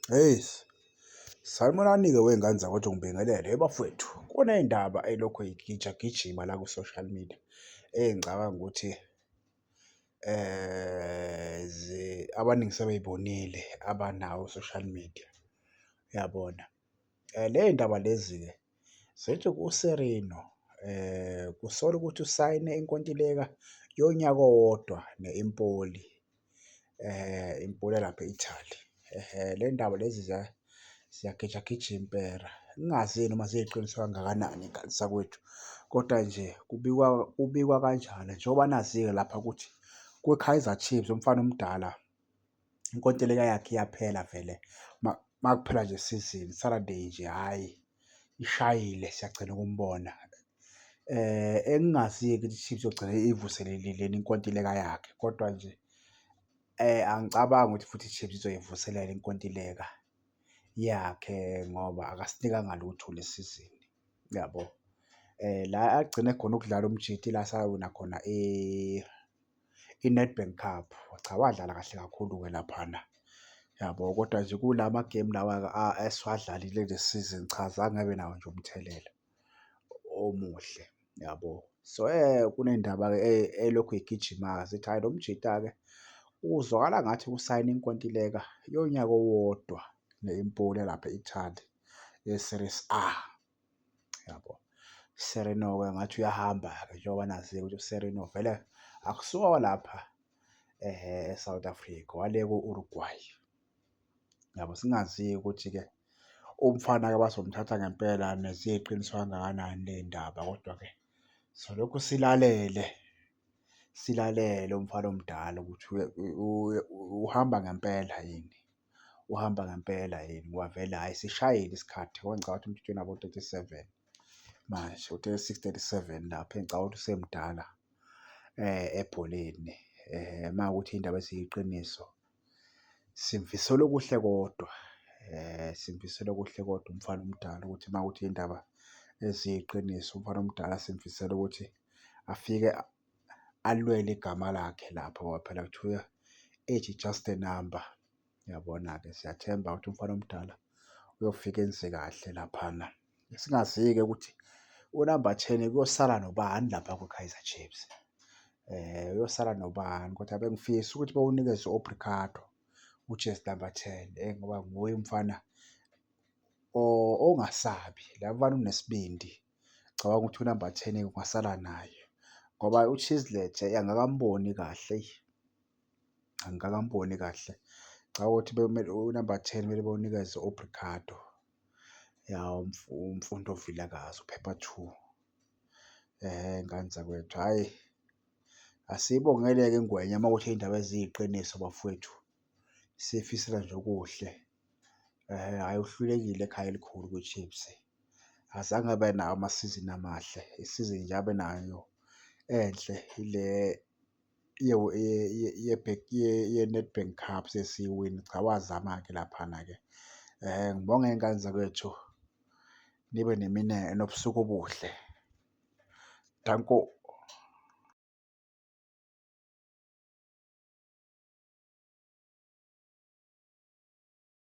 Hey, sanibonani-ke wey'ngane zakwethu ngibingelele. Hey bafowethu, kuney'ndaba ey'lokhu y'gijagijima la ku-social media engicabanga ukuthi abaningi sebey'bonile abanawo u-social media, uyabona. Ley'ndaba lezi-ke zithi uSereno kusolwa ukuthi usayine inkontileka yonyaka owodwa ne-Empoli, Empoli yalapha e-Italy. Le ndaba lezi ziyagijagija impera. Ngingazi noma ziyiqiniso kangakanani ngani zakwethu, kodwa nje kubikwa kanjalo njengoba nazi-ke lapha ukuthi kwi-Kaizer Chiefs umfana omdala inkontileka yakhe iyaphela vele makuphela nje isizini, Saturday nje hhayi ishayile siyagcina ukumbona. Engingaziyo ukuthi i-Chiefs iyogcina ivuselelile inkontileka yakhe, kodwa nje angicabangi ukuthi futhi i-Chiefs izoyivuselela inkontileka yakhe ngoba akasinikanga lutho le sizini, yabo. La agcine khona ukudlala umjidi ila sayawina khona i-Nedbank Cup. Cha, wadlala kahle kakhulu-ke laphana, yabo, kodwa nje kula ma-game lawa esiwadlalile le sizini, cha azange abe nawo nje umthelela omuhle, yabo. So, kuney'ndaba-ke ey'lokhu y'gijima-ke zithi hhayi lo mjida-ke uzwakala ngathi usayine inkontileka yonyaka owodwa ne-Empoli yalapha e-Italy ye-Serie A, yabo. Sereno-ke ngathi uyahamba-ke njengoba nazi-ke ukuthi uSereno vele akusiwo walapha e-South Africa, wale ko-Uruguay, yabo. Singazi-ke ukuthi-ke umfana-ke bazomthatha ngempela ziyiqiniso kangakanani ley'ndaba, kodwa-ke solokhu silalele umfana omdala ukuthi uhamba ngempela yini, uhamba ngempela yini ngoba vele hhayi sishayile isikhathi ngoba ngicabanga ukuthi unabo 37 manje, u-36, 37 lapha engicabanga ukuthi usemdala ebholeni. Makuwukuthi iy'ndaba eziyiqiniso simfisela okuhle kodwa, simfisela okuhle kodwa umfana omdala ukuthi makuwukuthi iy'ndaba eziyiqiniso umfana omdala simfisela ukuthi afike alwele igama lakhe lapho ngoba phela kuthiwa age is just a number, yabona-ke. Siyathemba ukuthi umfana omdala uyofika enze kahle laphana. Singazi-ke ukuthi unamba 10 kuyosala nobani lapha ku-Kaizer Chiefs, uyosala nobani, kodwa bengifisa ukuthi bawunikeze u-Obrigado ujezi namba 10 ngoba nguye umfana ongasabi, la mfana unesibindi. Ngicabanga ukuthi unamba 10 ungasala naye ngoba uChizelete angikamboni kahle, angikakamboni kahle. Ngicabanga ukuthi unamba 10 kumele bawunikeze u-Obrigado, ya umfundi Vilakazi, uphepha 2. Ngane zakwethu, hhayi asiyibongele-ke ingwenya makuwukuthi iy'ndaba eziyiqiniso bafowethu, siyifisela nje okuhle. Hhayi uhlulekile ekhaya elikhulu kwi-Chiefs, azange abe nawo amasizini amahle. Isizini nje abe nayo enhle ile ye-Nedbank Cup sesiyiwina. Cha, wazama-ke laphana-ke. Ngibonge iy'ngane zakwethu, nibe nobusuku obuhle. Danko.